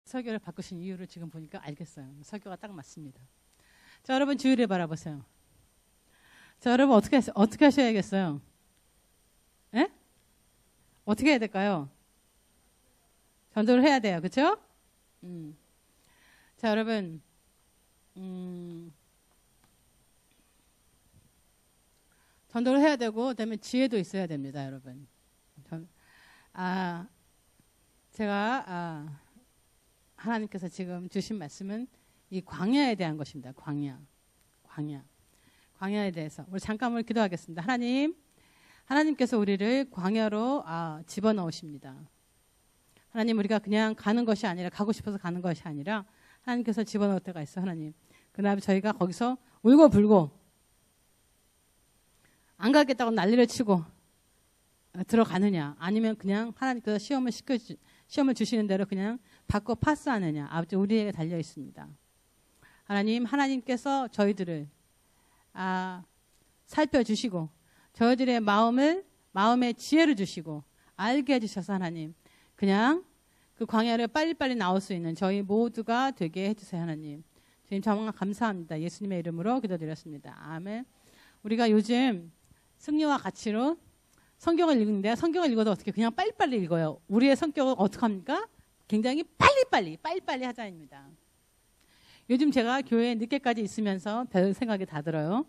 설교를 바꾸신 이유를 지금 보니까 알겠어요. 설교가 딱 맞습니다. 자, 여러분 주위를 바라보세요. 자, 여러분 어떻게 하셔야겠어요? 예? 어떻게 해야 될까요? 전도를 해야 돼요. 그렇죠? 자, 여러분 전도를 해야 되고 그다음에 지혜도 있어야 됩니다, 여러분. 제가 하나님께서 지금 주신 말씀은 이 광야에 대한 것입니다. 광야에 대해서 우리 잠깐만 기도하겠습니다. 하나님께서 우리를 광야로 집어넣으십니다. 하나님, 우리가 그냥 가는 것이 아니라, 가고 싶어서 가는 것이 아니라 하나님께서 집어넣을 때가 있어. 하나님, 그다음에 저희가 거기서 울고 불고 안 가겠다고 난리를 치고 들어가느냐, 아니면 그냥 하나님께서 시험을 주시는 대로 그냥 받고 파스하느냐, 아버지 우리에게 달려 있습니다. 하나님께서 저희들을 살펴주시고 저희들의 마음의 지혜를 주시고 알게 해주셔서 하나님, 그냥 그 광야를 빨리빨리 나올 수 있는 저희 모두가 되게 해주세요. 하나님, 주님 정말 감사합니다. 예수님의 이름으로 기도드렸습니다. 아멘. 우리가 요즘 승리와 가치로 성경을 읽는데, 성경을 읽어도 어떻게 그냥 빨리빨리 읽어요. 우리의 성격은 어떻게 합니까? 굉장히 빨리빨리 하자입니다. 요즘 제가 교회에 늦게까지 있으면서 별 생각이 다 들어요.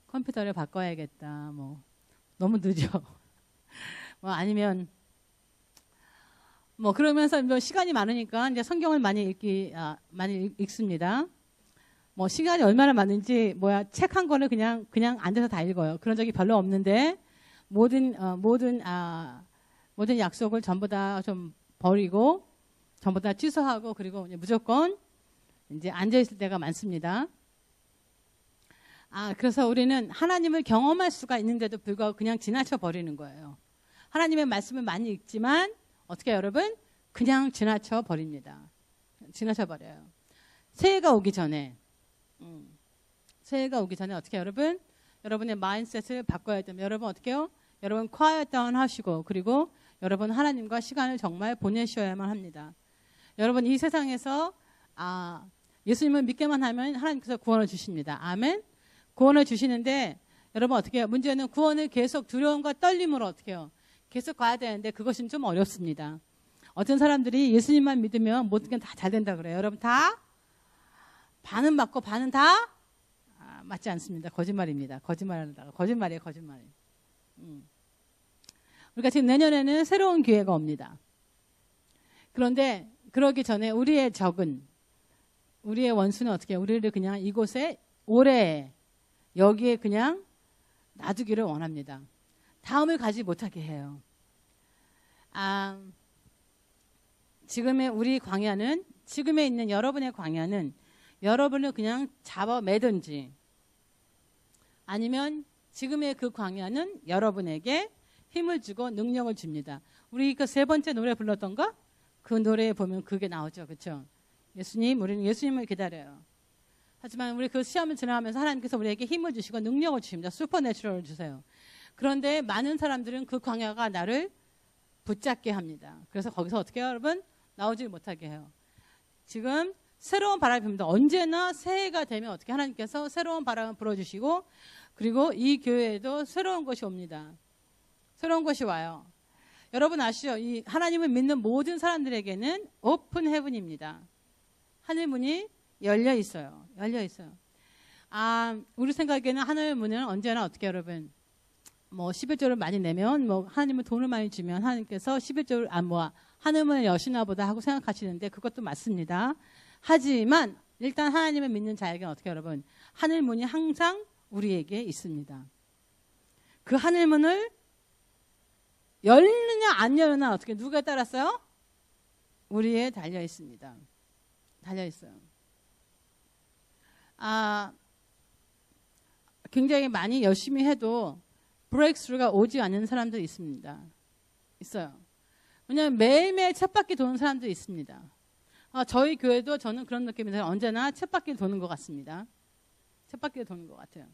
컴퓨터를 바꿔야겠다. 너무 늦어. 아니면 그러면서 시간이 많으니까 이제 성경을 많이 읽습니다. 시간이 얼마나 많은지 책 한 권을 그냥 앉아서 다 읽어요. 그런 적이 별로 없는데 모든 약속을 전부 다 좀 버리고 전부 다 취소하고 그리고 무조건 이제 앉아 있을 때가 많습니다. 그래서 우리는 하나님을 경험할 수가 있는데도 불구하고 그냥 지나쳐 버리는 거예요. 하나님의 말씀을 많이 읽지만 어떻게 해요, 여러분? 그냥 지나쳐 버립니다. 지나쳐 버려요. 새해가 오기 전에 어떻게 해요, 여러분? 여러분의 마인드셋을 바꿔야 됩니다. 여러분 어떻게 해요? 여러분 quiet down 하시고, 그리고 여러분 하나님과 시간을 정말 보내셔야만 합니다. 여러분 이 세상에서 예수님을 믿게만 하면 하나님께서 구원을 주십니다. 아멘. 구원을 주시는데 여러분 어떻게 해요? 문제는 구원을 계속 두려움과 떨림으로 어떻게 해요? 계속 가야 되는데 그것은 좀 어렵습니다. 어떤 사람들이 예수님만 믿으면 모든 게 다 잘 된다 그래요. 여러분 다 반은 맞고 반은 다 맞지 않습니다. 거짓말입니다. 거짓말이에요. 우리가 지금 내년에는 새로운 기회가 옵니다. 그런데 그러기 전에 우리의 원수는 어떻게 해요? 우리를 그냥 이곳에 오래 여기에 그냥 놔두기를 원합니다. 다음을 가지 못하게 해요. 지금의 우리 광야는, 지금에 있는 여러분의 광야는 여러분을 그냥 잡아매든지, 아니면 지금의 그 광야는 여러분에게 힘을 주고 능력을 줍니다. 우리 그 세 번째 노래 불렀던 거? 그 노래에 보면 그게 나오죠. 그렇죠? 우리는 예수님을 기다려요. 하지만 우리 그 시험을 지나가면서 하나님께서 우리에게 힘을 주시고 능력을 주십니다. 슈퍼내추럴을 주세요. 그런데 많은 사람들은 그 광야가 나를 붙잡게 합니다. 그래서 거기서 어떻게 해요, 여러분? 나오지 못하게 해요. 지금 새로운 바람이 붑니다. 언제나 새해가 되면 어떻게 하나님께서 새로운 바람을 불어주시고, 그리고 이 교회에도 새로운 것이 옵니다. 새로운 것이 와요. 여러분 아시죠? 이 하나님을 믿는 모든 사람들에게는 오픈 헤븐입니다. 하늘문이 열려 있어요. 우리 생각에는 하늘 문은 언제나 어떻게 여러분? 11조를 많이 내면, 하나님은 돈을 많이 주면 하나님께서 11조를, 하늘문을 여시나 보다 하고 생각하시는데 그것도 맞습니다. 하지만 일단 하나님을 믿는 자에게는 어떻게 여러분? 하늘문이 항상 우리에게 있습니다. 그 하늘문을 열느냐 안 열느냐 어떻게 누가 따랐어요? 우리에 달려 있습니다. 달려 있어요. 굉장히 많이 열심히 해도 브레이크스루가 오지 않는 사람들이 있습니다. 있어요. 왜냐하면 매일매일 쳇바퀴 도는 사람들이 있습니다. 저희 교회도 저는 그런 느낌이 들어요. 언제나 쳇바퀴를 도는 것 같습니다. 쳇바퀴를 도는 것 같아요.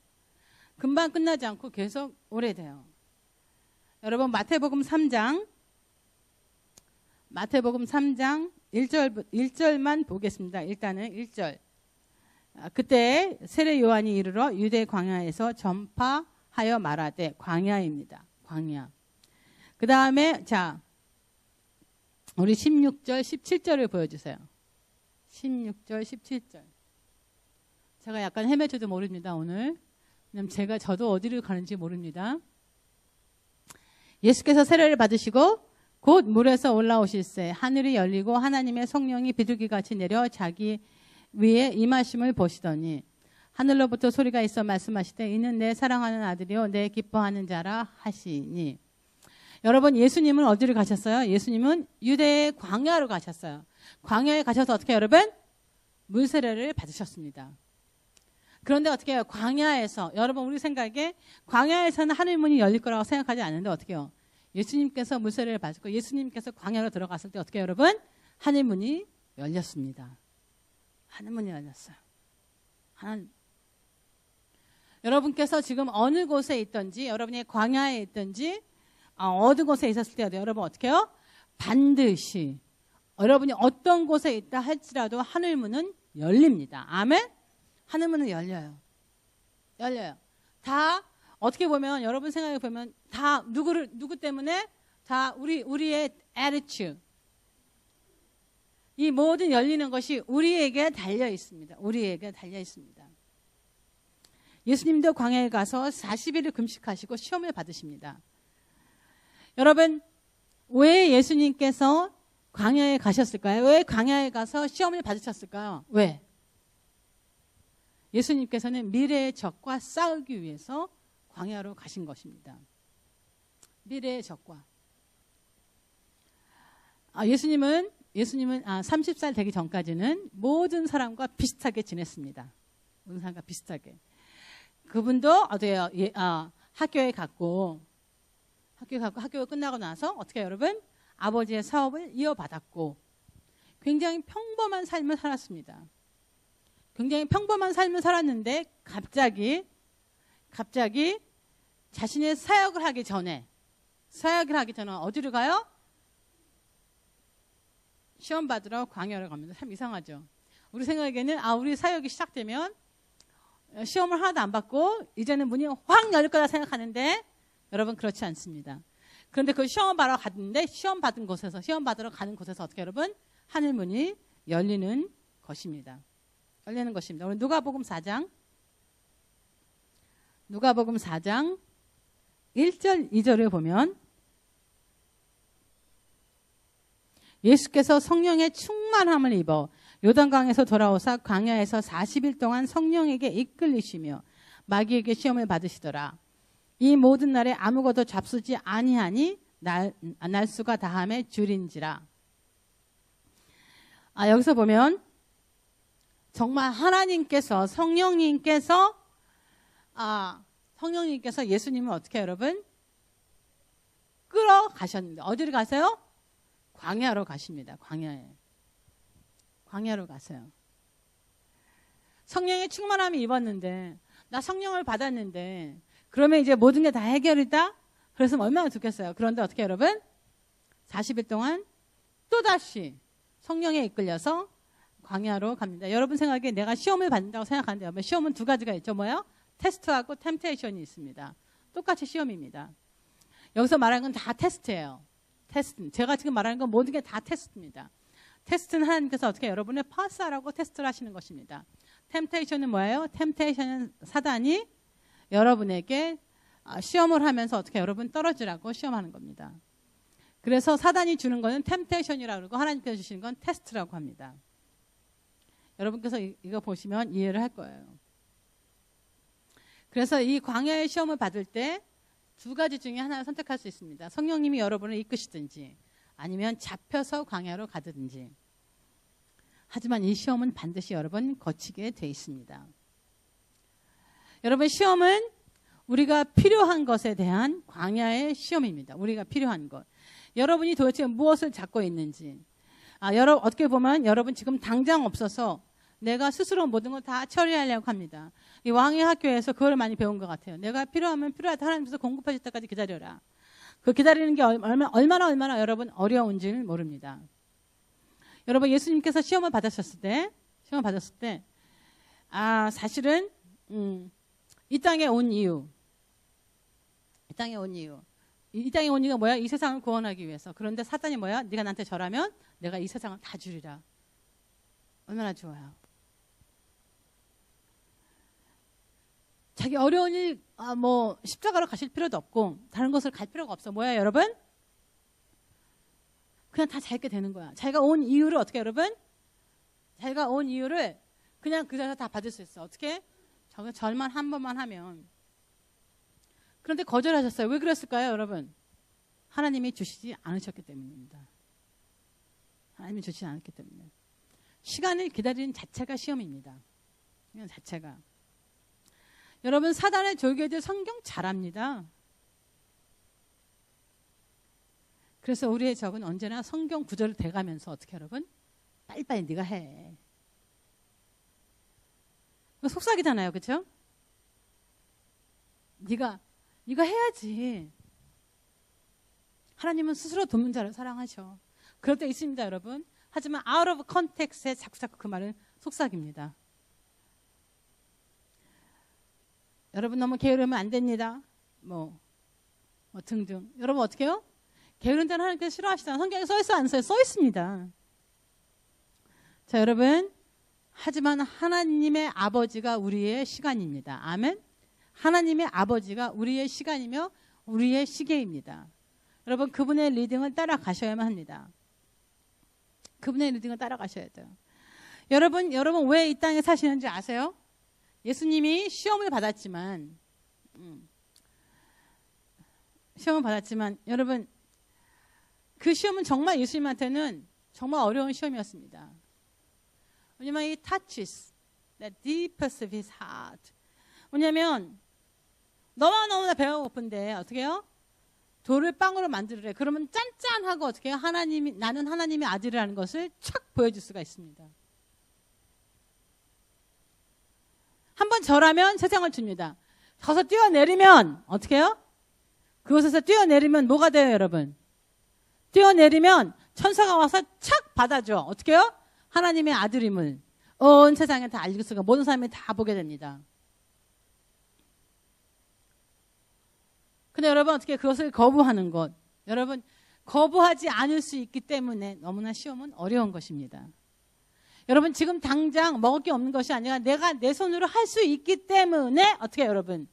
금방 끝나지 않고 계속 오래돼요. 여러분 마태복음 3장 마태복음 3장 1절만 보겠습니다. 일단은 1절. 그때 세례 요한이 이르러 유대 광야에서 전파하여 말하되, 광야입니다. 광야. 그 다음에 자 우리 16절 17절을 보여주세요. 16절 17절. 제가 약간 헤매져도 모릅니다. 오늘. 왜냐면 저도 어디를 가는지 모릅니다. 예수께서 세례를 받으시고 곧 물에서 올라오실새 하늘이 열리고 하나님의 성령이 비둘기같이 내려 자기 위에 임하심을 보시더니 하늘로부터 소리가 있어 말씀하시되 이는 내 사랑하는 아들이요 내 기뻐하는 자라 하시니. 여러분, 예수님은 어디를 가셨어요? 예수님은 유대의 광야로 가셨어요. 광야에 가셔서 어떻게 여러분? 물세례를 받으셨습니다. 그런데 어떻게 해요? 광야에서, 여러분 우리 생각에 광야에서는 하늘 문이 열릴 거라고 생각하지 않는데 어떻게 해요? 예수님께서 물세례를 받으시고 예수님께서 광야로 들어갔을 때 어떻게 해요, 여러분? 하늘 문이 열렸습니다. 하늘 문이 열렸어요. 여러분께서 지금 어느 곳에 있든지, 여러분이 광야에 있든지 어느 곳에 있었을 때 여러분 어떻게 해요? 반드시 여러분이 어떤 곳에 있다 할지라도 하늘 문은 열립니다. 아멘? 하늘 문은 열려요. 열려요. 다 어떻게 보면 여러분 생각해 보면 다 누구 때문에? 다 우리의 attitude. 이 모든 열리는 것이 우리에게 달려 있습니다. 우리에게 달려 있습니다. 예수님도 광야에 가서 40일을 금식하시고 시험을 받으십니다. 여러분, 왜 예수님께서 광야에 가셨을까요? 왜 광야에 가서 시험을 받으셨을까요? 왜? 예수님께서는 미래의 적과 싸우기 위해서 광야로 가신 것입니다. 미래의 적과. 예수님은 30살 되기 전까지는 모든 사람과 비슷하게 지냈습니다. 모든 사람과 비슷하게. 그분도 어때요? 학교에 갔고 학교가 끝나고 나서 어떻게 해요, 여러분? 아버지의 사업을 이어받았고 굉장히 평범한 삶을 살았습니다. 굉장히 평범한 삶을 살았는데 갑자기 자신의 사역을 하기 전에 어디로 가요? 시험 받으러 광야를 갑니다. 참 이상하죠. 우리 생각에는 우리 사역이 시작되면 시험을 하나도 안 받고 이제는 문이 확 열릴 거라 생각하는데 여러분 그렇지 않습니다. 그런데 그 시험 받으러 갔는데 시험 받으러 가는 곳에서 어떻게 여러분? 하늘 문이 열리는 것입니다. 열리는 것입니다. 오늘 누가복음 4장 1절 2절을 보면 예수께서 성령의 충만함을 입어 요단강에서 돌아오사 광야에서 40일 동안 성령에게 이끌리시며 마귀에게 시험을 받으시더라. 이 모든 날에 아무것도 잡수지 아니하니 날수가 다함에 줄인지라. 여기서 보면 정말 하나님께서 성령님께서 예수님을 어떻게 여러분? 끌어가셨는데 어디를 가세요? 광야로 가십니다. 광야로 가세요. 성령의 충만함이 입었는데 나 성령을 받았는데 그러면 이제 모든 게 다 해결이다? 그래서 얼마나 좋겠어요. 그런데 어떻게 여러분? 40일 동안 또다시 성령에 이끌려서 광야로 갑니다. 여러분 생각에 내가 시험을 받는다고 생각하는데 여러분 시험은 두 가지가 있죠. 뭐예요? 테스트하고 템테이션이 있습니다. 똑같이 시험입니다. 여기서 말하는 건 다 테스트예요. 테스트. 제가 지금 말하는 건 모든 게 다 테스트입니다. 테스트는 하나님께서 어떻게 여러분을 파스하라고 테스트를 하시는 것입니다. 템테이션은 뭐예요? 템테이션은 사단이 여러분에게 시험을 하면서 어떻게 여러분 떨어지라고 시험하는 겁니다. 그래서 사단이 주는 거는 템테이션이라고 그러고 하나님께서 주시는 건 테스트라고 합니다. 여러분께서 이거 보시면 이해를 할 거예요. 그래서 이 광야의 시험을 받을 때 두 가지 중에 하나를 선택할 수 있습니다. 성령님이 여러분을 이끄시든지 아니면 잡혀서 광야로 가든지. 하지만 이 시험은 반드시 여러분 거치게 돼 있습니다. 여러분 시험은 우리가 필요한 것에 대한 광야의 시험입니다. 우리가 필요한 것. 여러분이 도대체 무엇을 잡고 있는지. 여러분 어떻게 보면 여러분 지금 당장 없어서 내가 스스로 모든 걸 다 처리하려고 합니다. 이 왕의 학교에서 그걸 많이 배운 것 같아요. 내가 필요하면 필요하다 하나님께서 공급하실 때까지 기다려라. 그 기다리는 게 얼마나 여러분 어려운지 모릅니다. 여러분 예수님께서 시험을 받으셨을 때 사실은 이 땅에 온 이유 이 땅에 온 이유가 뭐야? 이 세상을 구원하기 위해서. 그런데 사단이 뭐야? 네가 나한테 절하면 내가 이 세상을 다 주리라. 얼마나 좋아요. 자기 어려운 일, 십자가로 가실 필요도 없고 다른 곳을 갈 필요가 없어. 뭐야 여러분? 그냥 다 자기게 되는 거야. 자기가 온 이유를 어떻게 여러분? 자기가 온 이유를 그냥 그 자리에서 다 받을 수 있어. 어떻게? 절만 한 번만 하면. 그런데 거절하셨어요. 왜 그랬을까요 여러분? 하나님이 주시지 않으셨기 때문입니다. 하나님이 주시지 않았기 때문에. 시간을 기다리는 자체가 시험입니다. 그냥 자체가. 여러분 사단의 졸개들 성경 잘 압니다. 그래서 우리의 적은 언제나 성경 구절을 대가면서 어떻게 여러분? 빨리빨리 네가 해. 속삭이잖아요. 그렇죠? 네가 해야지. 하나님은 스스로 돕는 자를 사랑하셔. 그럴 때 있습니다 여러분. 하지만 out of context에 자꾸 그 말은 속삭입니다. 여러분 너무 게으르면 안 됩니다. 등등. 여러분 어떻게 해요? 게으른 자는 하나님께서 싫어하시잖아요. 성경에 써 있어 안 써요? 써 있습니다. 자 여러분 하지만 하나님의 아버지가 우리의 시간입니다. 아멘. 하나님의 아버지가 우리의 시간이며 우리의 시계입니다. 여러분 그분의 리딩을 따라가셔야만 합니다. 그분의 리딩을 따라가셔야 돼요. 여러분 왜 이 땅에 사시는지 아세요? 예수님이 시험을 받았지만 여러분 그 시험은 정말 예수님한테는 정말 어려운 시험이었습니다. 왜냐면 이 touches the deepest of his heart. 왜냐면 너무나 배가 고픈데 어떻게 해요? 돌을 빵으로 만들으래. 그러면 짠짠하고 어떻게 해요? 나는 하나님의 아들이라는 것을 착 보여줄 수가 있습니다. 한번 절하면 세상을 줍니다. 거기서 뛰어내리면 어떻게 해요? 그곳에서 뛰어내리면 뭐가 돼요 여러분? 뛰어내리면 천사가 와서 착 받아줘. 어떻게 해요? 하나님의 아들임을 온 세상에 다 알릴 수가 모든 사람이 다 보게 됩니다. 근데 여러분 어떻게 그것을 거부하는 것. 여러분 거부하지 않을 수 있기 때문에 너무나 시험은 어려운 것입니다. 여러분 지금 당장 먹을 게 없는 것이 아니라 내가 내 손으로 할 수 있기 때문에 어떻게 해요, 여러분?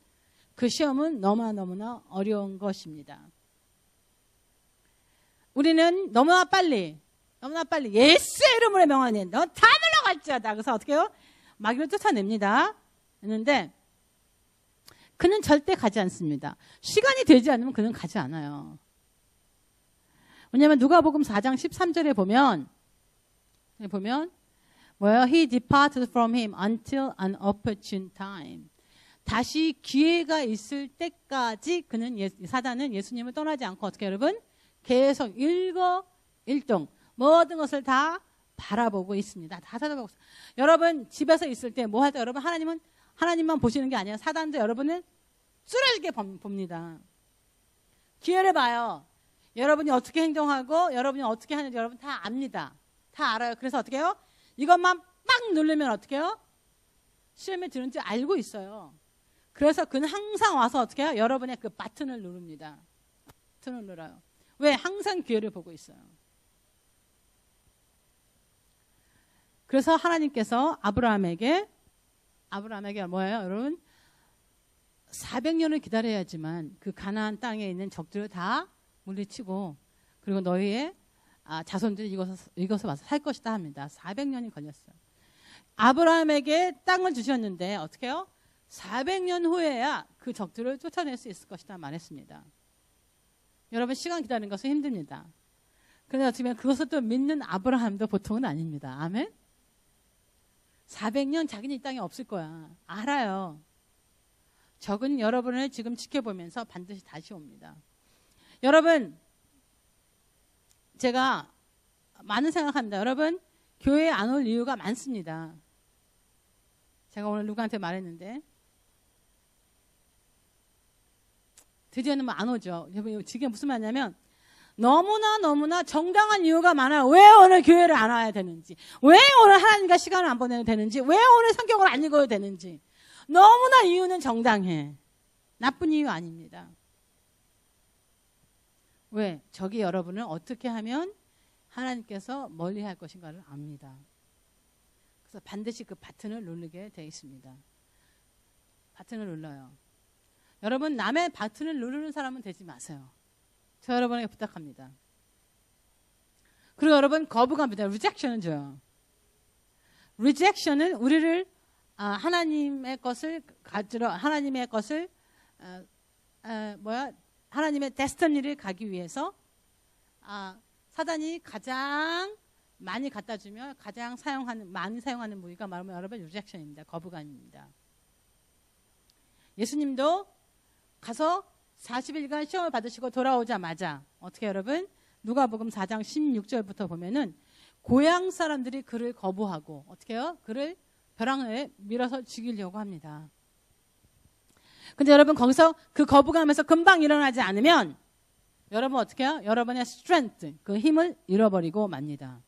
그 시험은 너무나 어려운 것입니다. 우리는 너무나 빨리 예수의 이름으로 명하니 너 다 물러갈지어다. 그래서 어떻게 해요? 마귀를 쫓아냅니다. 했는데 그는 절대 가지 않습니다. 시간이 되지 않으면 그는 가지 않아요. 왜냐하면 누가복음 4장 13절에 보면 뭐예요? He departed from him until an opportune time. 다시 기회가 있을 때까지 사단은 예수님을 떠나지 않고 어떻게 여러분? 계속 일거일동 모든 것을 다 바라보고 있습니다. 다 찾아보고 있습니다. 여러분 집에서 있을 때 뭐 할 때 여러분 하나님만 보시는 게 아니라 사단도 여러분을 뚫어지게 봅니다. 기회를 봐요. 여러분이 어떻게 행동하고 여러분이 어떻게 하는지 여러분 다 압니다. 다 알아요. 그래서 어떻게 해요? 이것만 빡 누르면 어떻게 해요? 시험에 드는지 알고 있어요. 그래서 그는 항상 와서 어떻게 해요? 여러분의 그 버튼을 누릅니다. 버튼을 눌러요. 왜? 항상 기회를 보고 있어요. 그래서 하나님께서 아브라함에게 뭐예요, 여러분? 400년을 기다려야지만 그 가나안 땅에 있는 적들을 다 물리치고 그리고 너희의 자손들이 이곳에 와서 살 것이다 합니다. 400년이 걸렸어요. 아브라함에게 땅을 주셨는데 어떻게 해요? 400년 후에야 그 적들을 쫓아낼 수 있을 것이다 말했습니다. 여러분 시간 기다리는 것은 힘듭니다. 그런데 어쩌면 그것을 또 믿는 아브라함도 보통은 아닙니다. 아멘? 400년 자기는 이 땅에 없을 거야. 알아요. 적은 여러분을 지금 지켜보면서 반드시 다시 옵니다. 여러분 제가 많은 생각합니다. 여러분 교회에 안 올 이유가 많습니다. 제가 오늘 누구한테 말했는데 드디어는 뭐 안 오죠. 지금 무슨 말이냐면 너무나 정당한 이유가 많아요. 왜 오늘 교회를 안 와야 되는지, 왜 오늘 하나님과 시간을 안 보내야 되는지, 왜 오늘 성경을 안 읽어야 되는지. 너무나 이유는 정당해. 나쁜 이유 아닙니다. 왜? 저기 여러분을 어떻게 하면 하나님께서 멀리 할 것인가를 압니다. 그래서 반드시 그 버튼을 누르게 되어 있습니다. 버튼을 눌러요. 여러분, 남의 버튼을 누르는 사람은 되지 마세요. 저 여러분에게 부탁합니다. 그리고 여러분, 거부감입니다. 리젝션은 줘요. 리젝션은 우리를 하나님의 것을 가지러, 하나님의 것을 하나님의 데스티니를 가기 위해서 사단이 가장 많이 갖다 주며 가장 많이 사용하는 무기가 말하면 여러분 리젝션입니다. 거부감입니다. 예수님도 가서 40일간 시험을 받으시고 돌아오자마자 어떻게 여러분? 누가복음 4장 16절부터 보면은 고향 사람들이 그를 거부하고 어떻게 해요? 그를 벼랑에 밀어서 죽이려고 합니다. 근데 여러분 거기서 그 거부감에서 금방 일어나지 않으면 여러분 어떻게 해요? 여러분의 스트렝스, 그 힘을 잃어버리고 맙니다.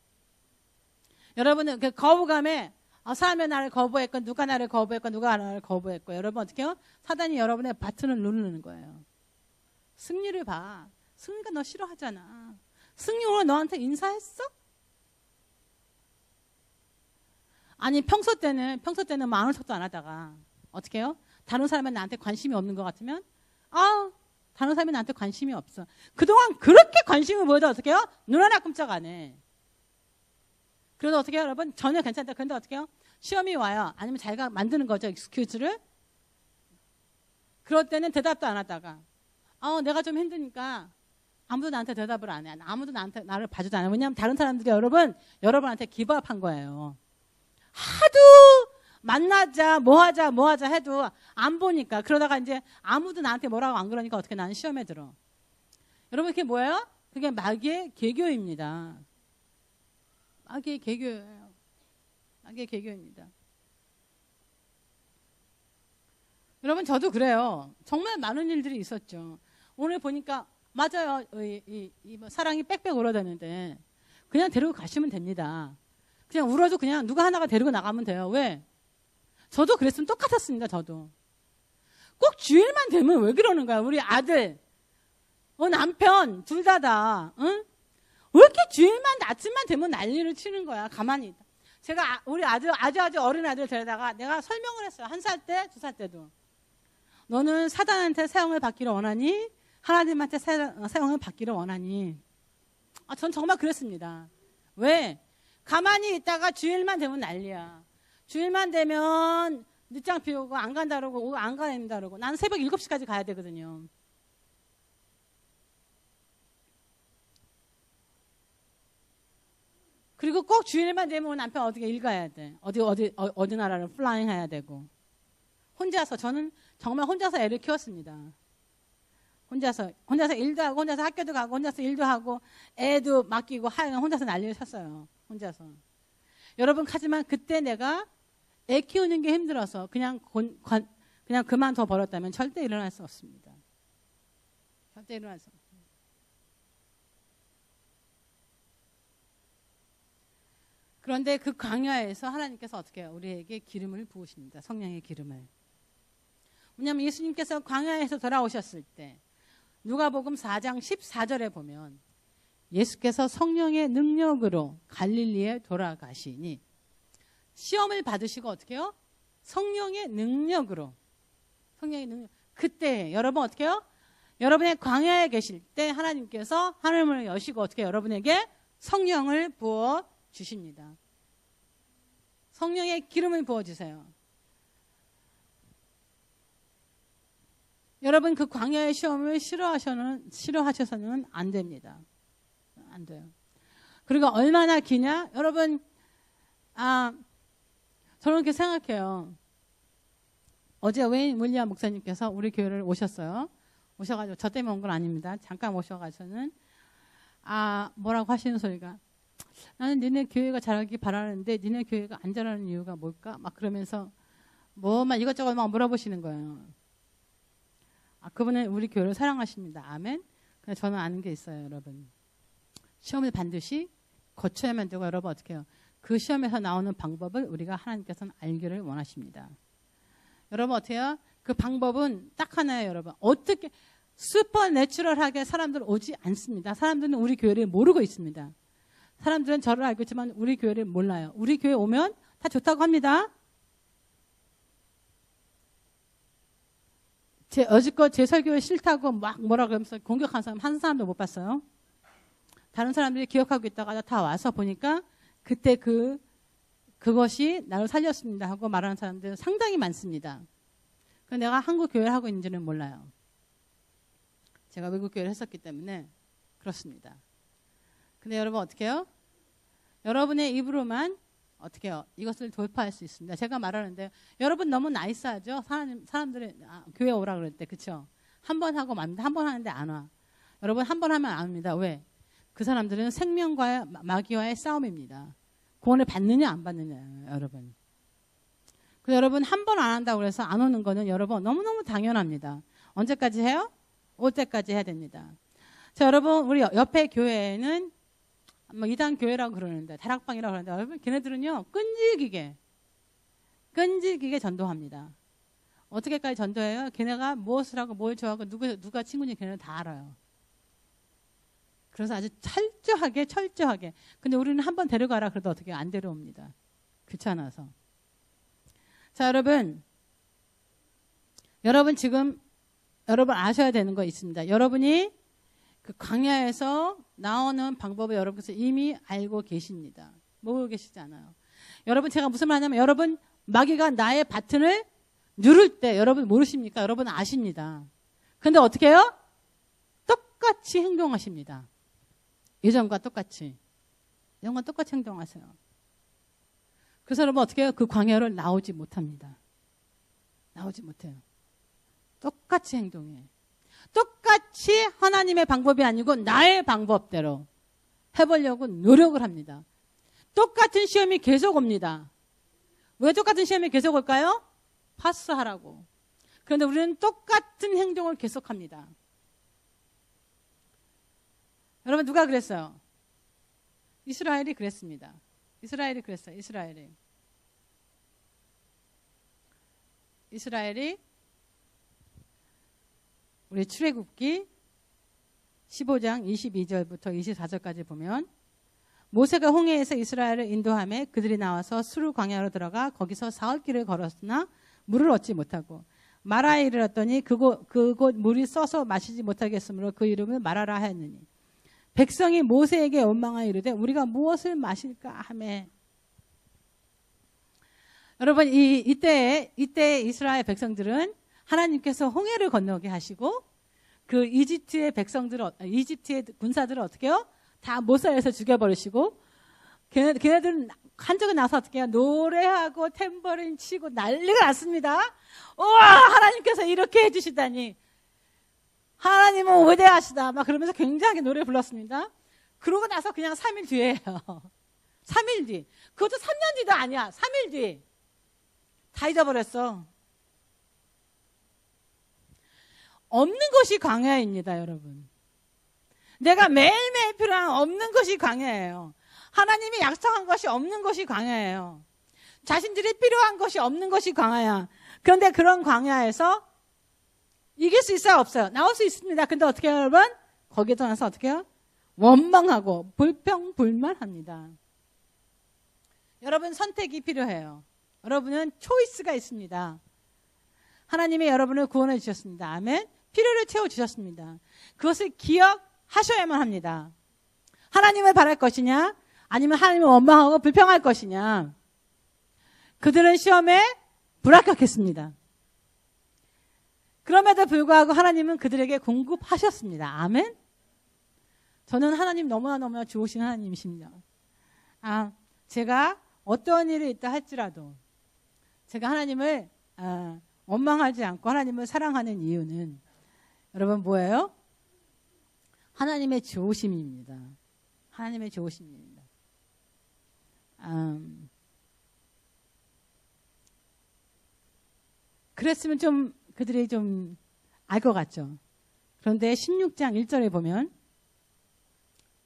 여러분은 그 거부감에 사람이 나를 거부했고 누가 나를 거부했고 누가 나를 거부했고 여러분 어떻게 해요? 사단이 여러분의 버튼을 누르는 거예요. 승리를 봐. 승리가 너 싫어하잖아. 승리 오늘 너한테 인사했어? 아니 평소 때는 아무 척도 안 하다가 어떻게 해요? 다른 사람은 나한테 관심이 없는 것 같으면 다른 사람이 나한테 관심이 없어. 그동안 그렇게 관심을 보여도 어떻게 해요? 눈 하나 끔짝 안 해. 그래도 어떻게 해요, 여러분? 전혀 괜찮다. 그런데 어떻게 해요? 시험이 와요. 아니면 자기가 만드는 거죠, 익스큐즈를. 그럴 때는 대답도 안 하다가 내가 좀 힘드니까 아무도 나한테 대답을 안 해. 아무도 나를 봐주지 않아요. 왜냐하면 다른 사람들이 여러분한테 기부업한 거예요. 하도 만나자, 뭐 하자 해도 안 보니까. 그러다가 이제 아무도 나한테 뭐라고 안 그러니까 어떻게 나는 시험에 들어. 여러분, 그게 뭐예요? 그게 마귀의 계교입니다. 마귀의 계교예요. 마귀의 계교입니다. 여러분, 저도 그래요. 정말 많은 일들이 있었죠. 오늘 보니까, 맞아요. 사랑이 빽빽 울어대는데, 그냥 데리고 가시면 됩니다. 그냥 울어도 그냥 누가 하나가 데리고 나가면 돼요. 왜? 저도 그랬으면 똑같았습니다. 저도. 꼭 주일만 되면 왜 그러는 거야? 우리 아들, 남편, 둘 다, 응? 왜 이렇게 주일만, 아침만 되면 난리를 치는 거야? 가만히 있다. 제가 우리 아주 어린 아들 데려다가 내가 설명을 했어요. 1살 때, 2살 때도. 너는 사단한테 사용을 받기를 원하니? 하나님한테 사용을 받기를 원하니? 전 정말 그랬습니다. 왜? 가만히 있다가 주일만 되면 난리야. 주일만 되면 늦장 피우고 안 간다 그러고 안 가야 그러고 나는 새벽 7시까지 가야 되거든요. 그리고 꼭 주일만 되면 남편 어디가 일 가야 돼. 어디 나라를 플라잉 해야 되고. 저는 정말 혼자서 애를 키웠습니다. 혼자서 일도 하고, 혼자서 학교도 가고, 혼자서 일도 하고, 애도 맡기고, 하여간 혼자서 난리를 쳤어요. 혼자서. 여러분, 하지만 그때 내가 애 키우는 게 힘들어서 그냥 그만둬 버렸다면 절대 일어날 수 없습니다. 절대 일어날 수 없습니다. 그런데 그 광야에서 하나님께서 어떻게 해요? 우리에게 기름을 부으십니다. 성령의 기름을. 왜냐하면 예수님께서 광야에서 돌아오셨을 때 누가복음 4장 14절에 보면 예수께서 성령의 능력으로 갈릴리에 돌아가시니 시험을 받으시고 어떻게 해요? 성령의 능력으로. 성령의 능력. 그때 여러분 어떻게 해요? 여러분의 광야에 계실 때 하나님께서 하늘문을 여시고 어떻게 여러분에게 성령을 부어 주십니다. 성령의 기름을 부어 주세요. 여러분 그 광야의 시험을 싫어하셔서는 안 됩니다. 안 돼요. 그리고 얼마나 기냐? 여러분 저는 이렇게 생각해요. 어제 웨인 윌리엄 목사님께서 우리 교회를 오셨어요. 오셔가지고 저 때문에 온 건 아닙니다. 잠깐 오셔가지고는 뭐라고 하시는 소리가 나는 니네 교회가 잘하기 바라는데 니네 교회가 안 잘하는 이유가 뭘까? 막 그러면서 막 이것저것 막 물어보시는 거예요. 그분은 우리 교회를 사랑하십니다. 아멘. 근데 저는 아는 게 있어요, 여러분. 시험을 반드시 거쳐야만 되고, 여러분 어떻게 해요? 그 시험에서 나오는 방법을 우리가 하나님께서는 알기를 원하십니다. 여러분 어떻게 해요? 그 방법은 딱 하나예요, 여러분. 어떻게 슈퍼내추럴하게 사람들 오지 않습니다. 사람들은 우리 교회를 모르고 있습니다. 사람들은 저를 알고 있지만 우리 교회를 몰라요. 우리 교회 오면 다 좋다고 합니다. 여지껏 제 설교에 싫다고 막 뭐라 그러면서 공격한 사람 한 사람도 못 봤어요. 다른 사람들이 기억하고 있다가 다 와서 보니까 그때 그것이 나를 살렸습니다 하고 말하는 사람들 상당히 많습니다. 내가 한국 교회를 하고 있는지는 몰라요. 제가 외국 교회를 했었기 때문에 그렇습니다. 근데 여러분 어떻게 해요? 여러분의 입으로만 어떻게 해요? 이것을 돌파할 수 있습니다. 제가 말하는데 여러분 너무 나이스하죠? 사람들이 교회 오라 그럴 때 그렇죠? 한 번 하고 맙니다. 한 번 하는데 안 와. 여러분 한 번 하면 안 옵니다. 왜? 그 사람들은 생명과 마귀와의 싸움입니다. 구원을 받느냐 안 받느냐예요, 여러분. 그래서 여러분 한 번 안 한다고 해서 안 오는 거는 여러분 너무너무 당연합니다. 언제까지 해요? 올 때까지 해야 됩니다. 자, 여러분 우리 옆에 교회에는 뭐 이단 교회라고 그러는데 다락방이라고 그러는데 여러분 걔네들은요 끈질기게 전도합니다. 어떻게까지 전도해요? 걔네가 무엇을 하고 뭘 좋아하고 누가 친구인지 걔네는 다 알아요. 그래서 아주 철저하게. 근데 우리는 한번 데려가라 그래도 어떻게 안 데려옵니다. 귀찮아서. 자, 여러분 지금 여러분 아셔야 되는 거 있습니다. 여러분이 그 광야에서 나오는 방법을 여러분께서 이미 알고 계십니다. 모르고 계시지 않아요. 여러분 제가 무슨 말 하냐면 여러분 마귀가 나의 바튼을 누를 때 여러분 모르십니까? 여러분 아십니다. 근데 어떻게 해요? 똑같이 행동하십니다. 예전과 똑같이 행동하세요. 그래서 여러분 어떻게 해요? 그 광야를 나오지 못합니다. 나오지 못해요. 똑같이 행동해. 똑같이 하나님의 방법이 아니고 나의 방법대로 해보려고 노력을 합니다. 똑같은 시험이 계속 옵니다. 왜 똑같은 시험이 계속 올까요? 파스하라고. 그런데 우리는 똑같은 행동을 계속합니다. 여러분 누가 그랬어요? 이스라엘이 그랬습니다. 이스라엘이 그랬어요. 이스라엘이 우리 출애굽기 15장 22절부터 24절까지 보면 모세가 홍해에서 이스라엘을 인도하며 그들이 나와서 수르 광야로 들어가 거기서 사흘길을 걸었으나 물을 얻지 못하고 마라에 이르렀더니 그곳 물이 써서 마시지 못하겠으므로 그 이름을 마라라 하였느니 백성이 모세에게 원망하여 이르되 우리가 무엇을 마실까 하매. 여러분 이때 이스라엘 백성들은 하나님께서 홍해를 건너게 하시고 그 이집트의 군사들을 어떻게 해요? 다 모사에서 죽여버리시고 걔네들은 한쪽에 나서 어떻게 해요? 노래하고 탬버린 치고 난리가 났습니다. 우와 하나님께서 이렇게 해주시다니 하나님은 위대하시다 막 그러면서 굉장하게 노래 불렀습니다. 그러고 나서 그냥 3일 뒤에요. 3일 뒤. 그것도 3년 뒤도 아니야. 3일 뒤. 다 잊어버렸어. 없는 것이 광야입니다, 여러분. 내가 매일매일 필요한 없는 것이 광야예요. 하나님이 약속한 것이 없는 것이 광야예요. 자신들이 필요한 것이 없는 것이 광야야. 그런데 그런 광야에서 이길 수 있어요, 없어요? 나올 수 있습니다. 근데 어떻게 해요, 여러분? 거기에 나서 어떻게 해요? 원망하고 불평불만합니다. 여러분 선택이 필요해요. 여러분은 초이스가 있습니다. 하나님이 여러분을 구원해 주셨습니다. 아멘. 필요를 채워주셨습니다. 그것을 기억하셔야만 합니다. 하나님을 바랄 것이냐 아니면 하나님을 원망하고 불평할 것이냐. 그들은 시험에 불합격했습니다. 그럼에도 불구하고 하나님은 그들에게 공급하셨습니다. 아멘. 저는 하나님 너무나 좋으신 하나님이십니다. 제가 어떤 일이 있다 할지라도 제가 하나님을 원망하지 않고 하나님을 사랑하는 이유는 여러분 뭐예요? 하나님의 좋으심입니다. 하나님의 좋으심입니다. 그랬으면 좀 그들이 좀 알 것 같죠? 그런데 16장 1절에 보면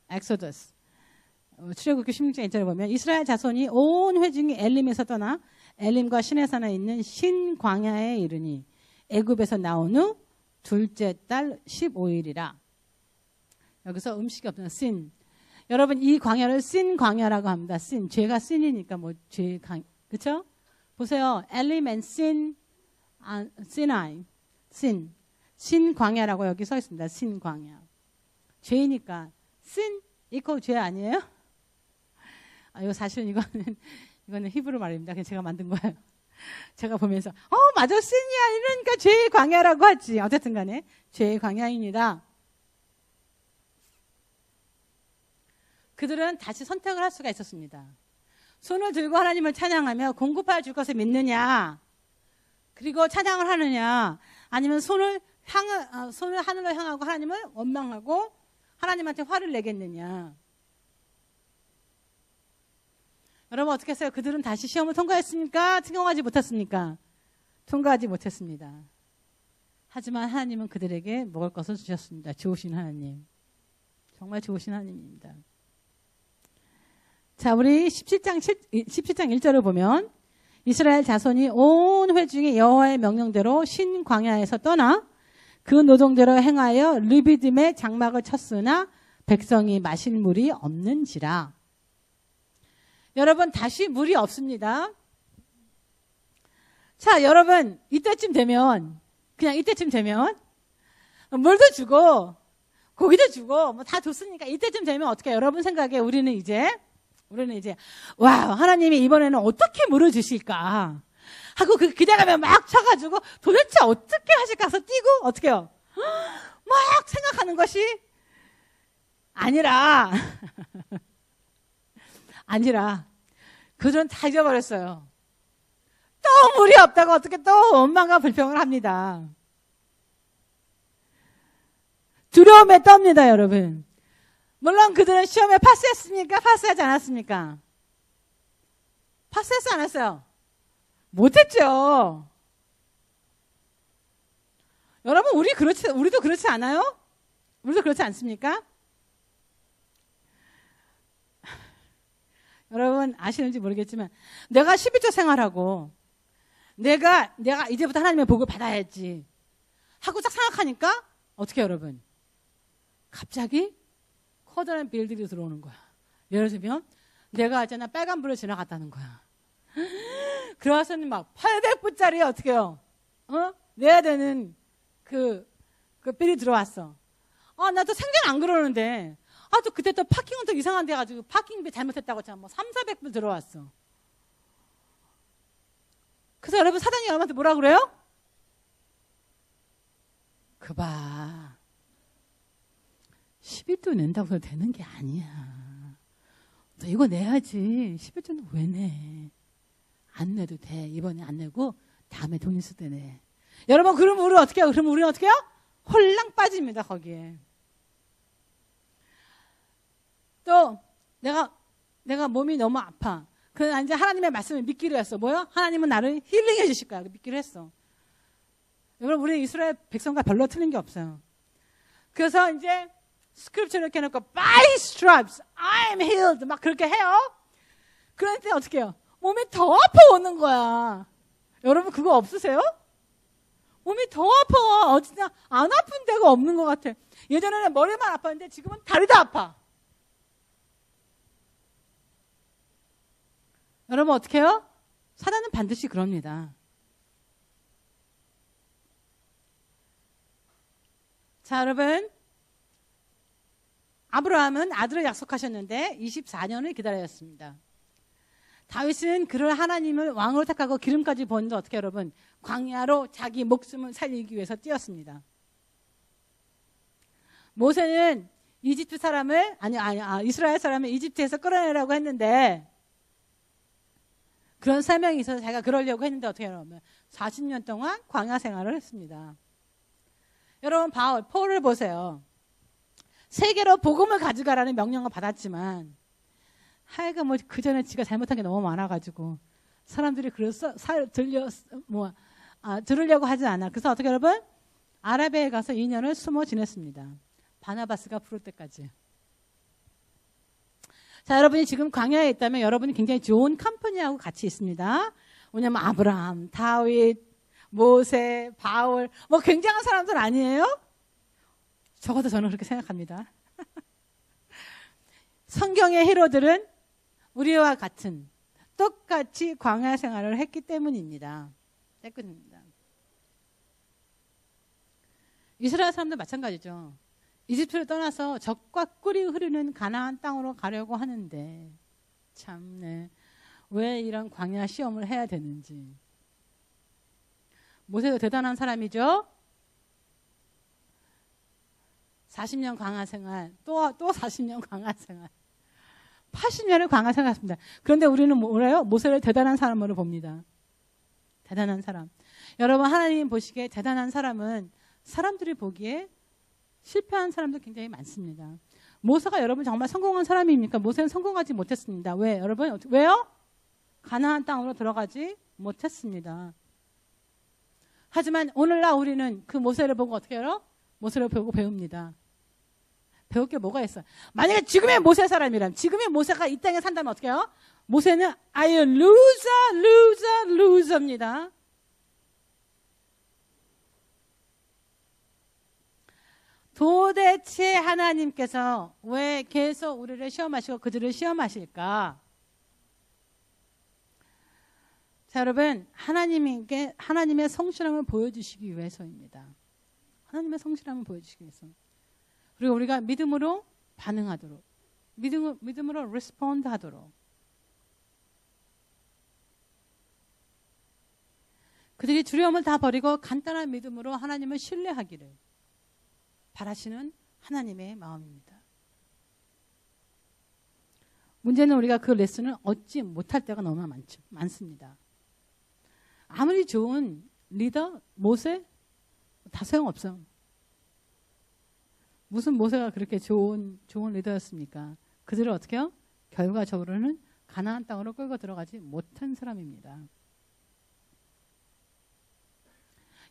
엑소더스 출애굽기 16장 1절에 보면 이스라엘 자손이 온 회중이 엘림에서 떠나 엘림과 시내산에 있는 신광야에 이르니 애굽에서 나온 후 둘째 달 15일이라. 여기서 음식이 없는 신. 여러분 이 광야를 신 광야라고 합니다. 신. 죄가 신이니까 뭐 죄 그렇죠? 보세요. 엘림 앤 신 시나이. 신 광야라고 여기 써 있습니다. 신 광야. 죄니까 신 이퀄 죄 아니에요? 이거 사실은 이거는 히브리 말입니다. 그냥 제가 만든 거예요. 제가 보면서 맞아 신이야 이러니까 죄의 광야라고 하지. 어쨌든 간에 죄의 광야입니다. 그들은 다시 선택을 할 수가 있었습니다. 손을 들고 하나님을 찬양하며 공급하여 줄 것을 믿느냐, 그리고 찬양을 하느냐, 아니면 손을 하늘로 향하고 하나님을 원망하고 하나님한테 화를 내겠느냐. 여러분 어떻게 했어요? 그들은 다시 시험을 통과했습니까? 통과하지 못했습니까? 통과하지 못했습니다. 하지만 하나님은 그들에게 먹을 것을 주셨습니다. 좋으신 하나님. 정말 좋으신 하나님입니다. 자, 우리 17장 1절을 보면 이스라엘 자손이 온 회중이 여호와의 명령대로 신광야에서 떠나 그 노동대로 행하여 르비딤의 장막을 쳤으나 백성이 마실 물이 없는지라. 여러분 다시 물이 없습니다. 자, 여러분 이때쯤 되면 물도 주고 고기도 주고 뭐 다 줬으니까 이때쯤 되면 어떻게 여러분 생각에 우리는 이제 와 하나님이 이번에는 어떻게 물을 주실까 하고 기대가면 막 쳐가지고 도대체 어떻게 하실까 해서 뛰고 어떻게요? 막 생각하는 것이 아니라 그들은 다 잊어버렸어요. 또 물이 없다고 어떻게 또 원망과 불평을 합니다. 두려움에 떱니다, 여러분. 물론 그들은 시험에 파스했습니까? 파스하지 않았습니까? 파스했어, 안 했어요? 못했죠. 여러분, 우리도 그렇지 않아요? 우리도 그렇지 않습니까? 여러분, 아시는지 모르겠지만, 내가 12조 생활하고, 내가 이제부터 하나님의 복을 받아야지. 하고 딱 생각하니까, 어떻게 여러분? 갑자기 커다란 빌들이 들어오는 거야. 예를 들면, 내가 있잖아, 빨간불을 지나갔다는 거야. 그래서는 막 800불짜리 어떻게 해요? 내야 되는 그 빌이 들어왔어. 나도 생전 안 그러는데, 또 그때 또 파킹은 또 이상한 데 가지고 파킹비 잘못했다고 참 뭐 300~400불 들어왔어. 그래서 여러분 사장님 여러분한테 뭐라 그래요? 그봐. 11조 낸다고 해서 되는 게 아니야. 너 이거 내야지. 11조는 왜 내? 안 내도 돼. 이번에 안 내고 다음에 돈 있을 때 내. 여러분 그럼 우리는 어떻게 해요? 홀랑 빠집니다. 거기에. 또 내가 몸이 너무 아파. 그래서 이제 하나님의 말씀을 믿기로 했어. 뭐요? 하나님은 나를 힐링해 주실 거야. 믿기로 했어. 여러분 우리 이스라엘 백성과 별로 틀린 게 없어요. 그래서 이제 스크립처를 이렇게 해놓고 By stripes I'm healed 막 그렇게 해요. 그런데 어떻게 해요? 몸이 더 아파오는 거야. 여러분 그거 없으세요? 몸이 더 아파. 어디나 안 아픈 데가 없는 것 같아. 예전에는 머리만 아팠는데 지금은 다리도 아파. 여러분 어떻게 해요? 사단은 반드시 그럽니다. 자, 여러분 아브라함은 아들을 약속하셨는데 24년을 기다렸습니다. 다윗은 그를 하나님을 왕으로 택하고 기름까지 부었는데 어떻게 여러분 광야로 자기 목숨을 살리기 위해서 뛰었습니다. 모세는 이집트 사람을 이스라엘 사람을 이집트에서 끌어내라고 했는데 그런 사명이 있어서 자기가 그러려고 했는데 어떻게 하냐면 40년 동안 광야 생활을 했습니다. 여러분 폴을 보세요. 세계로 복음을 가져가라는 명령을 받았지만 하여간 뭐 그 전에 지가 잘못한 게 너무 많아가지고 사람들이 들으려고 하지 않아. 그래서 어떻게 여러분 아라비아에 가서 2년을 숨어 지냈습니다. 바나바스가 부를 때까지. 자, 여러분이 지금 광야에 있다면 여러분이 굉장히 좋은 컴퍼니하고 같이 있습니다. 왜냐면 아브라함, 다윗, 모세, 바울, 뭐 굉장한 사람들 아니에요? 적어도 저는 그렇게 생각합니다. 성경의 히로들은 우리와 같은 똑같이 광야 생활을 했기 때문입니다. 이스라엘 사람도 마찬가지죠. 이집트를 떠나서 적과 꿀이 흐르는 가나안 땅으로 가려고 하는데 참, 왜 이런 광야 시험을 해야 되는지. 모세도 대단한 사람이죠. 40년 광야 생활, 또 40년 광야 생활. 80년을 광야 생활했습니다. 그런데 우리는 뭐래요? 모세를 대단한 사람으로 봅니다. 대단한 사람. 여러분, 하나님 보시기에 대단한 사람은 사람들이 보기에 실패한 사람도 굉장히 많습니다. 모세가 여러분 정말 성공한 사람입니까? 모세는 성공하지 못했습니다. 왜? 여러분, 왜요? 가나안 땅으로 들어가지 못했습니다. 하지만 오늘날 우리는 그 모세를 보고 어떻게 해요? 모세를 보고 배웁니다. 배울 게 뭐가 있어요? 만약에 지금의 모세 사람이라면, 지금의 모세가 이 땅에 산다면 어떻게 해요? 모세는 I am loser입니다. 도대체 하나님께서 왜 계속 우리를 시험하시고 그들을 시험하실까? 자, 여러분, 하나님의 성실함을 보여주시기 위해서입니다. 하나님의 성실함을 보여주시기 위해서. 그리고 우리가 믿음으로 반응하도록, 믿음으로 respond 하도록. 그들이 두려움을 다 버리고 간단한 믿음으로 하나님을 신뢰하기를 바라시는 하나님의 마음입니다. 문제는 우리가 그 레슨을 얻지 못할 때가 너무 많습니다. 아무리 좋은 리더, 모세 다 소용없어. 무슨 모세가 그렇게 좋은 리더였습니까? 그들을 어떻게 해요? 결과적으로는 가나안 땅으로 끌고 들어가지 못한 사람입니다.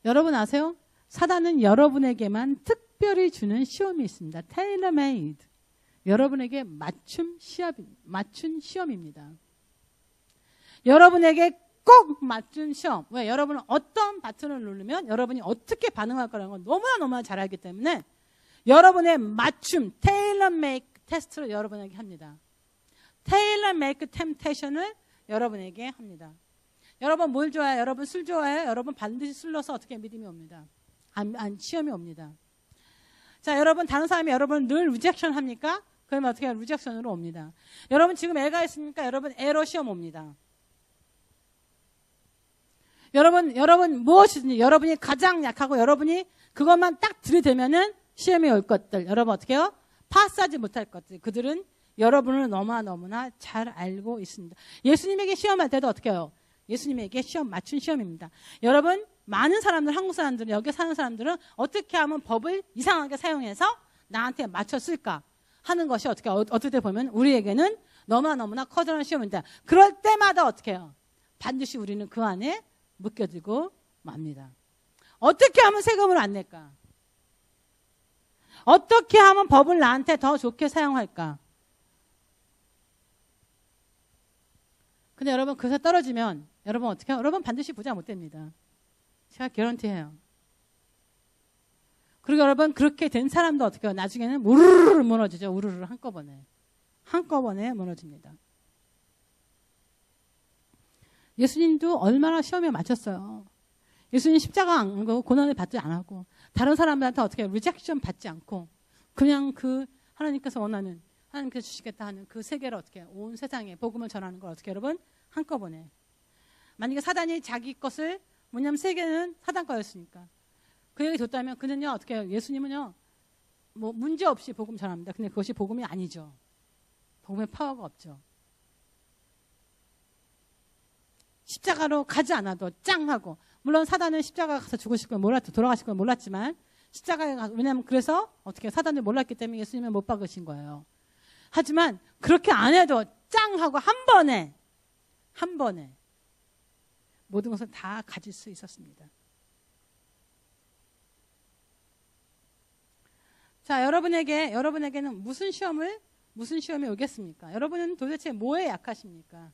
여러분 아세요? 사단은 여러분에게만 특별히 주는 시험이 있습니다. 테일러메이드. 여러분에게 맞춘 시험입니다. 여러분에게 꼭 맞춘 시험. 왜? 여러분은 어떤 버튼을 누르면 여러분이 어떻게 반응할 거라는 걸 너무나 잘 알기 때문에 여러분의 맞춤, 테일러메이크 테스트를 여러분에게 합니다. 테일러메이크 템테이션을 여러분에게 합니다. 여러분 뭘 좋아해요? 여러분 술 좋아해요? 여러분 반드시 술 넣어서 어떻게 믿음이 옵니다. 시험이 옵니다. 자, 여러분 다른 사람이 여러분 늘 리젝션 합니까? 그러면 어떻게 해요? 리젝션으로 옵니다. 여러분 지금 애가 있습니까? 여러분 애로 시험 옵니다. 여러분 무엇이든지 여러분이 가장 약하고 여러분이 그것만 딱 들이대면은 시험이 올 것들. 여러분 어떻게 해요? 파스하지 못할 것들. 그들은 여러분을 너무나 잘 알고 있습니다. 예수님에게 시험할 때도 어떻게 해요? 예수님에게 맞춘 시험입니다. 여러분 많은 사람들, 한국 사람들은, 여기 사는 사람들은 어떻게 하면 법을 이상하게 사용해서 나한테 맞췄을까 하는 것이 어떻게 보면 우리에게는 너무나 커다란 시험입니다. 그럴 때마다 어떻게 해요? 반드시 우리는 그 안에 묶여들고 맙니다. 어떻게 하면 세금을 안 낼까? 어떻게 하면 법을 나한테 더 좋게 사용할까? 근데 여러분 그래서 떨어지면 여러분 어떻게 해요? 여러분 반드시 부자 못 됩니다. 제가 개런티해요. 그리고 여러분 그렇게 된 사람도 어떻게 해요? 나중에는 우르르 무너지죠. 우르르 한꺼번에 무너집니다. 예수님도 얼마나 시험에 맞췄어요. 예수님 십자가 안 가고 고난을 받지 않았고 다른 사람들한테 어떻게 리젝션 받지 않고 그냥 그 하나님께서 원하는 하나님께서 주시겠다 하는 그 세계를 어떻게 온 세상에 복음을 전하는 걸 어떻게 여러분 한꺼번에. 만약에 사단이 자기 것을 뭐냐면 세계는 사단 거였으니까 그에게 줬다면 그는요 어떻게 해요? 예수님은요 뭐 문제 없이 복음 전합니다. 근데 그것이 복음이 아니죠. 복음의 파워가 없죠. 십자가로 가지 않아도 짱 하고 물론 사단은 십자가 가서 죽으실 걸 몰랐죠. 돌아가실 걸 몰랐지만 십자가에 가서 왜냐하면 그래서 어떻게 사단을 몰랐기 때문에 예수님을 못 박으신 거예요. 하지만 그렇게 안 해도 짱 하고 한 번에 모든 것을 다 가질 수 있었습니다. 자, 여러분에게는 무슨 시험이 오겠습니까? 여러분은 도대체 뭐에 약하십니까?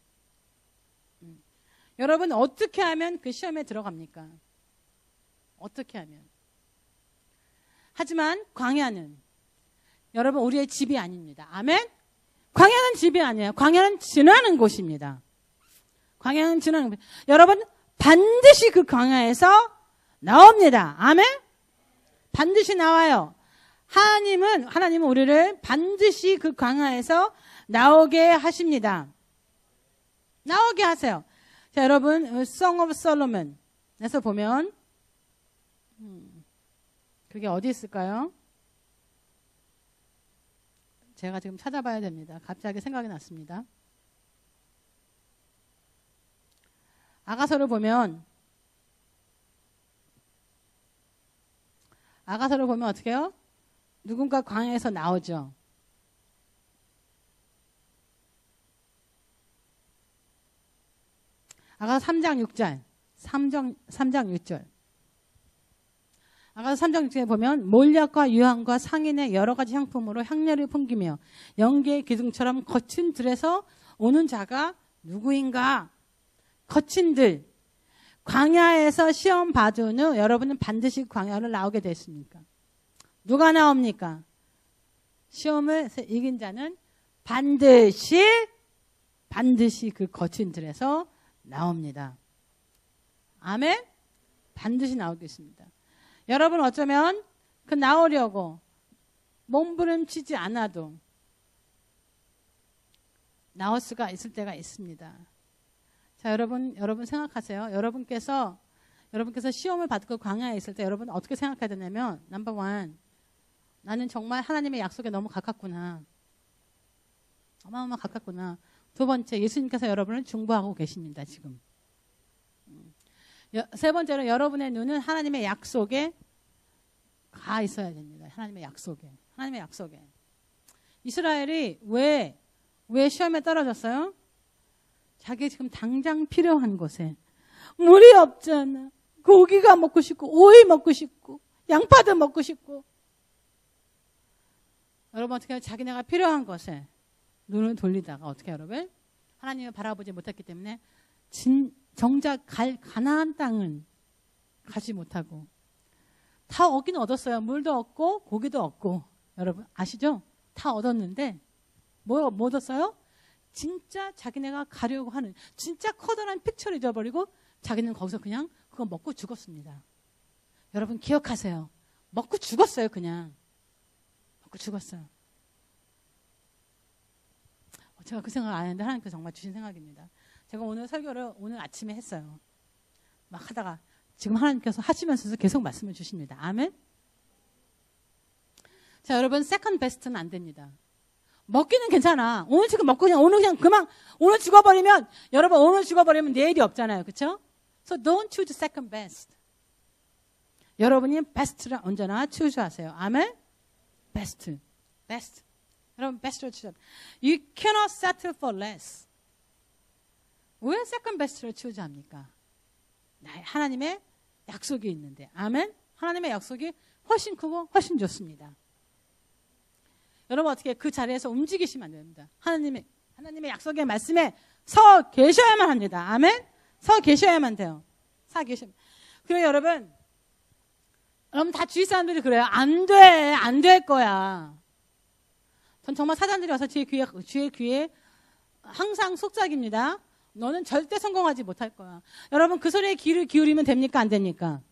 여러분 어떻게 하면 그 시험에 들어갑니까? 어떻게 하면? 하지만 광야는 여러분 우리의 집이 아닙니다. 아멘? 광야는 집이 아니에요. 광야는 지나는 곳입니다. 광야는 지나는 곳. 여러분 반드시 그 광야에서 나옵니다. 아멘? 반드시 나와요. 하나님은 우리를 반드시 그 광야에서 나오게 하십니다. 나오게 하세요. 자, 여러분, Song of Solomon에서 보면, 그게 어디 있을까요? 제가 지금 찾아봐야 됩니다. 갑자기 생각이 났습니다. 아가서를 보면 어떻게 해요? 누군가 광야에서 나오죠. 아가서 3장 6절. 3장 6절. 아가서 3장 6절에 보면 몰약과 유황과 상인의 여러 가지 향품으로 향료를 풍기며 연기의 기둥처럼 거친 들에서 오는 자가 누구인가? 거친 들. 광야에서 시험 받은 후 여러분은 반드시 광야를 나오게 됐습니까? 누가 나옵니까? 시험을 이긴 자는 반드시 그 거친 들에서 나옵니다. 아멘? 반드시 나오겠습니다. 여러분 어쩌면 그 나오려고 몸부림치지 않아도 나올 수가 있을 때가 있습니다. 자, 여러분 생각하세요. 여러분께서 시험을 받고 광야에 있을 때 여러분 어떻게 생각해야 되냐면 넘버 원, 나는 정말 하나님의 약속에 너무 가깝구나. 어마어마 가깝구나. 두 번째, 예수님께서 여러분을 중보하고 계십니다. 지금. 세 번째로 여러분의 눈은 하나님의 약속에 가 있어야 됩니다. 하나님의 약속에. 이스라엘이 왜 시험에 떨어졌어요? 자기 지금 당장 필요한 곳에 물이 없잖아. 고기가 먹고 싶고 오이 먹고 싶고 양파도 먹고 싶고. 여러분 어떻게 해요? 자기네가 필요한 것에 눈을 돌리다가 어떻게 해요, 여러분? 하나님을 바라보지 못했기 때문에 정작 가나안 땅은 가지 못하고 다 얻긴 얻었어요. 물도 얻고 고기도 얻고. 여러분 아시죠? 다 얻었는데 뭐 얻었어요? 진짜 자기네가 가려고 하는 진짜 커다란 픽처를 잊어버리고 자기는 거기서 그냥 그거 먹고 죽었습니다. 여러분 기억하세요. 먹고 죽었어요. 그냥 먹고 죽었어요. 제가 그 생각 안 했는데 하나님께서 정말 주신 생각입니다. 제가 오늘 설교를 오늘 아침에 했어요. 막 하다가 지금 하나님께서 하시면서 계속 말씀을 주십니다. 아멘. 자, 여러분 세컨드 베스트는 안 됩니다. 먹기는 괜찮아. 오늘 지금 먹고 오늘 죽어버리면 여러분 오늘 죽어버리면 내일이 없잖아요. 그렇죠? So don't choose second best. 여러분이 베스트를 언제나 choose-하세요. 아멘. 베스트. 여러분 베스트를 choose. You cannot settle for less. 왜 second best를 choose-합니까? 하나님의 약속이 있는데. 아멘. 하나님의 약속이 훨씬 크고 훨씬 좋습니다. 여러분 어떻게 그 자리에서 움직이시면 안 됩니다. 하나님의 약속의 말씀에 서 계셔야만 합니다. 아멘. 서 계셔야만 돼요. 그리고 여러분 다 주위 사람들이 그래요. 안 될 거야. 전 정말 사단들이 와서 제 귀에 항상 속삭입니다. 너는 절대 성공하지 못할 거야. 여러분 그 소리에 귀를 기울이면 됩니까? 안 됩니까?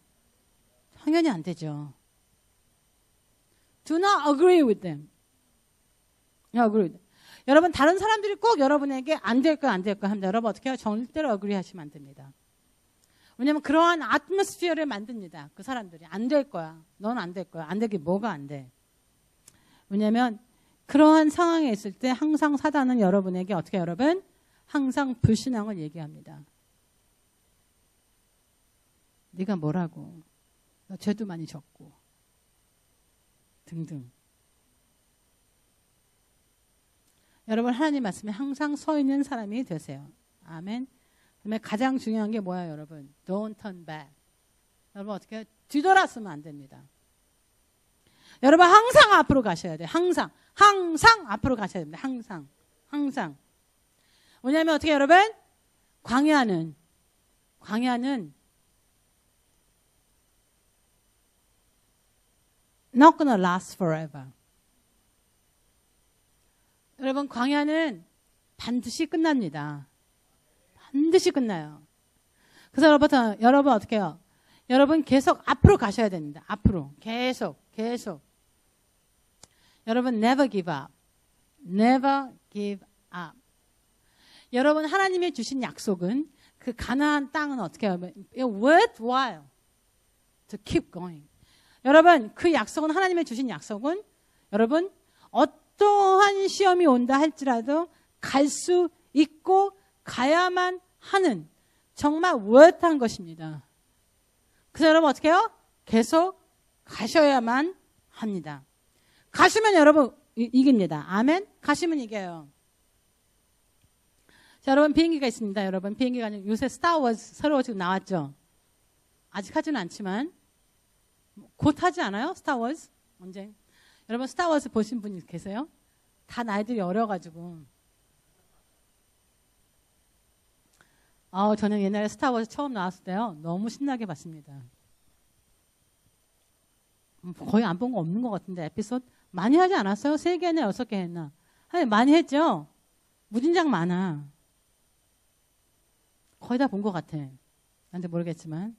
당연히 안 되죠. Do not agree with them. 여러분 다른 사람들이 꼭 여러분에게 안 될 거야 합니다. 여러분 어떻게 해요? 절대로 agree 하시면 안 됩니다. 왜냐하면 그러한 atmosphere를 만듭니다. 그 사람들이 안 될 거야. 넌 안 될 거야. 안 되게 뭐가 안 돼? 왜냐하면 그러한 상황에 있을 때 항상 사단은 여러분에게 어떻게 해요, 여러분? 항상 불신앙을 얘기합니다. 네가 뭐라고? 너 죄도 많이 졌고 등등. 여러분 하나님 말씀에 항상 서 있는 사람이 되세요. 아멘. 그다음에 가장 중요한 게 뭐야, 여러분? Don't turn back. 여러분 어떻게 해요? 뒤돌아서면 안 됩니다. 여러분 항상 앞으로 가셔야 돼요. 항상 앞으로 가셔야 됩니다. 항상. 왜냐하면 어떻게 여러분? 광야는 not gonna last forever. 여러분 광야는 반드시 끝납니다. 반드시 끝나요. 그래서 여러분 어떻게 해요? 여러분 계속 앞으로 가셔야 됩니다. 앞으로 계속. 여러분 never give up. 여러분 하나님이 주신 약속은 그 가나안 땅은 어떻게 해요? worthwhile to keep going. 여러분 그 약속은 하나님이 주신 약속은 여러분 어떠한 시험이 온다 할지라도 갈 수 있고 가야만 하는 정말 worth한 것입니다. 그래서 여러분 어떻게 해요? 계속 가셔야만 합니다. 가시면 여러분 이깁니다. 아멘? 가시면 이겨요. 자, 여러분 비행기가 있습니다. 여러분 비행기가 요새 스타워즈 새로 지금 나왔죠? 아직 하지는 않지만 곧 하지 않아요? 스타워즈? 언제? 여러분 스타워즈 보신 분이 계세요? 다 나이들이 어려가지고 저는 옛날에 스타워즈 처음 나왔을 때요 너무 신나게 봤습니다. 거의 안 본 거 없는 것 같은데 에피소드 많이 하지 않았어요? 3개나 6개 했나? 많이 했죠? 무진장 많아. 거의 다 본 것 같아. 나한테 모르겠지만.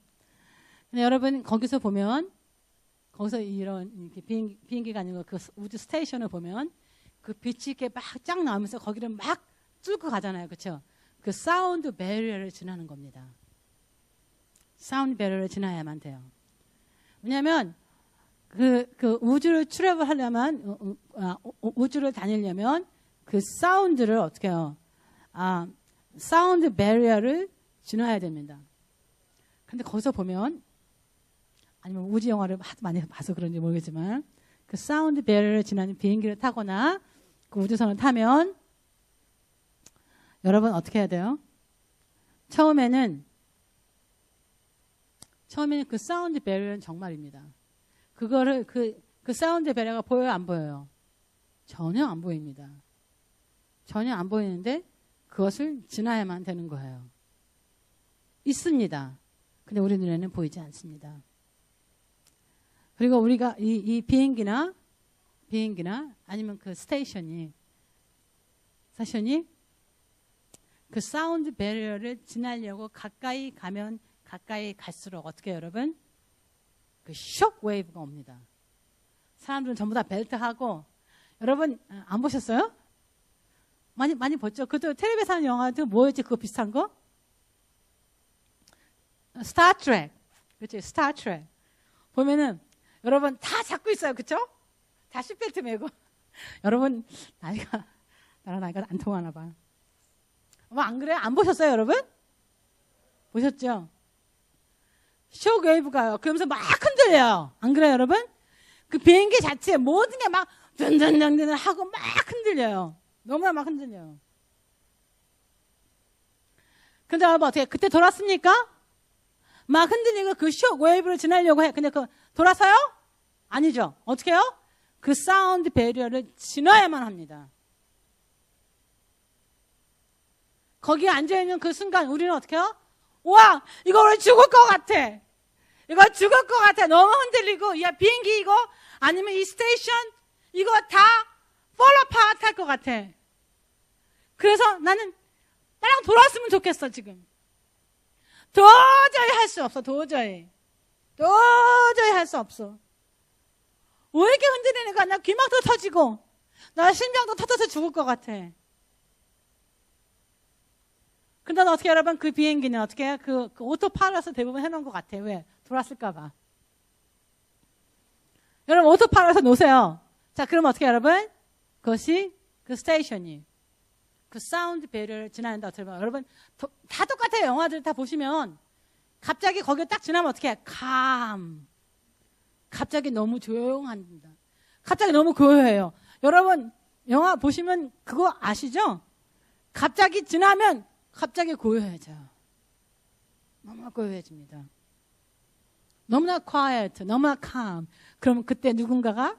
근데 여러분 거기서 보면 거기서 이렇게 비행기가 아니고 그 우주 스테이션을 보면 그 빛이 이렇게 막 쫙 나오면서 거기를 막 뚫고 가잖아요. 그렇죠? 그 사운드 배리어를 지나는 겁니다. 사운드 배리어를 지나야만 돼요. 왜냐하면 그 우주를 트래블 하려면 우주를 다니려면 그 사운드를 어떻게 해요? 사운드 배리어를 지나야 됩니다. 근데 거기서 보면 아니면 우주 영화를 하도 많이 봐서 그런지 모르겠지만 그 사운드 배리어를 지나는 비행기를 타거나 그 우주선을 타면 여러분 어떻게 해야 돼요? 처음에는 그 사운드 배리어는 정말입니다. 그거를 그 사운드 배리어가 보여요, 안 보여요? 전혀 안 보입니다. 전혀 안 보이는데 그것을 지나야만 되는 거예요. 있습니다. 근데 우리 눈에는 보이지 않습니다. 그리고 우리가 이 비행기나 아니면 그 스테이션이 그 사운드 배리어를 지나려고 가까이 가면 가까이 갈수록 어떻게 해요, 여러분? 그 쇼크 웨이브가 옵니다. 사람들은 전부 다 벨트하고 여러분 안 보셨어요? 많이 봤죠? 그것도 텔레비에서 하는 영화도 뭐였지? 그거 비슷한 거? 스타트랙. 그렇지? 스타트랙. 보면은 여러분 다 잡고 있어요. 그렇죠? 다 시트벨트 메고. 여러분 나랑 나이가 안 통하나 봐. 안 그래요? 안 보셨어요, 여러분? 보셨죠? 쇼크웨이브가요. 그러면서 막 흔들려요. 안 그래요, 여러분? 그 비행기 자체에 모든 게 막 든든든든 하고 막 흔들려요. 너무나 막 흔들려요. 근데 여러분 어떻게 그때 돌았습니까? 막 흔들리고 그 쇼크웨이브를 지나려고 해. 근데 그 돌아서요? 아니죠. 어떻게 해요? 그 사운드 배리어를 지나야만 합니다. 거기에 앉아있는 그 순간 우리는 어떻게 해요? 와, 이거 우리 죽을 것 같아. 이거 죽을 것 같아. 너무 흔들리고, 야, 비행기 이거, 아니면 이 스테이션, 이거 다 fall apart 할 것 같아. 그래서 나는 나랑 돌아왔으면 좋겠어, 지금. 도저히 할 수 없어, 도저히 할 수 없어. 왜 이렇게 흔들리니까 나 귀막도 터지고, 나 심장도 터져서 죽을 것 같아. 근데 어떻게 여러분 그 비행기는 어떻게 해요? 그 오토파일럿을 대부분 해놓은 것 같아요. 왜? 돌았을까봐. 여러분 오토파일럿을 놓으세요. 자, 그럼 어떻게 여러분? 그것이 그 스테이션이 그 사운드 배를 지나는데 어떻게 보면 여러분 다 똑같아요. 영화들 다 보시면 갑자기 거기에 딱 지나면 어떻게 해? 갑자기 너무 조용합니다. 갑자기 너무 고요해요. 여러분 영화 보시면 그거 아시죠? 갑자기 지나면 갑자기 고요해져요. 너무나 고요해집니다. 너무나 quiet, 너무나 calm. 그럼 그때 누군가가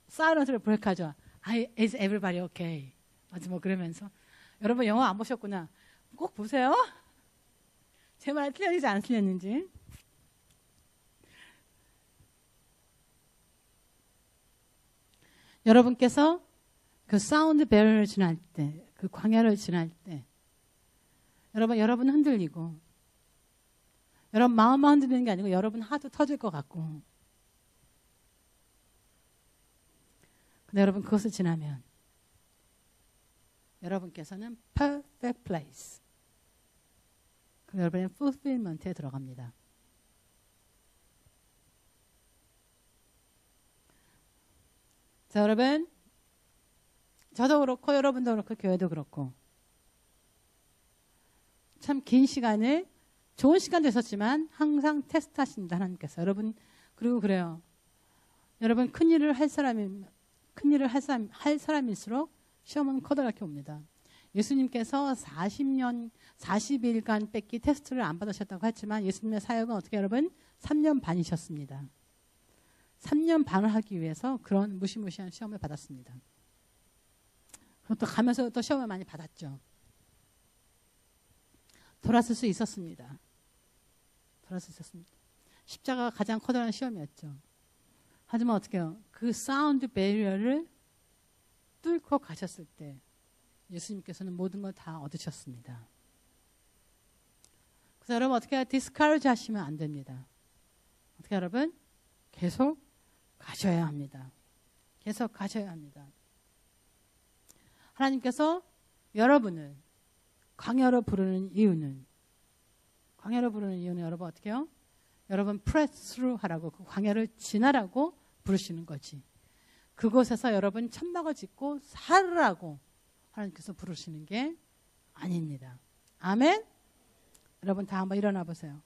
사이런스를 브레이크하죠. Is everybody okay? 맞아, 뭐 그러면서. 여러분 영화 안 보셨구나. 꼭 보세요. 제 말 틀렸는지 안 틀렸는지. 여러분께서 그 사운드 베리어를 지날 때, 그 광야를 지날 때, 여러분 흔들리고, 여러분 마음만 흔들리는 게 아니고 여러분 하도 터질 것 같고. 근데 여러분 그것을 지나면 여러분께서는 perfect place. 그럼 여러분의 fulfillment에 들어갑니다. 자, 여러분, 저도 그렇고 여러분도 그렇고 교회도 그렇고 참 긴 시간을 좋은 시간도 있었지만 항상 테스트하신다 하나님께서. 여러분 그리고 그래요. 여러분 큰일을 할 사람일수록 시험은 커다랗게 옵니다. 예수님께서 40일간 뺏기 테스트를 안 받으셨다고 했지만 예수님의 사역은 어떻게 여러분 3년 반이셨습니다. 3년 반을 하기 위해서 그런 무시무시한 시험을 받았습니다. 그것도 가면서 또 시험을 많이 받았죠. 돌아설 수 있었습니다. 십자가가 가장 커다란 시험이었죠. 하지만 어떻게 해요? 그 사운드 베리어를 뚫고 가셨을 때 예수님께서는 모든 걸 다 얻으셨습니다. 그래서 여러분 어떻게 해요? 디스커리지 하시면 안 됩니다. 어떻게 여러분? 계속 가셔야 합니다. 계속 가셔야 합니다. 하나님께서 여러분을 광야로 부르는 이유는 여러분 어떻게 해요? 여러분 press through 하라고, 그 광야를 지나라고 부르시는 거지. 그곳에서 여러분 천막을 짓고 살으라고 하나님께서 부르시는 게 아닙니다. 아멘? 여러분 다 한번 일어나 보세요.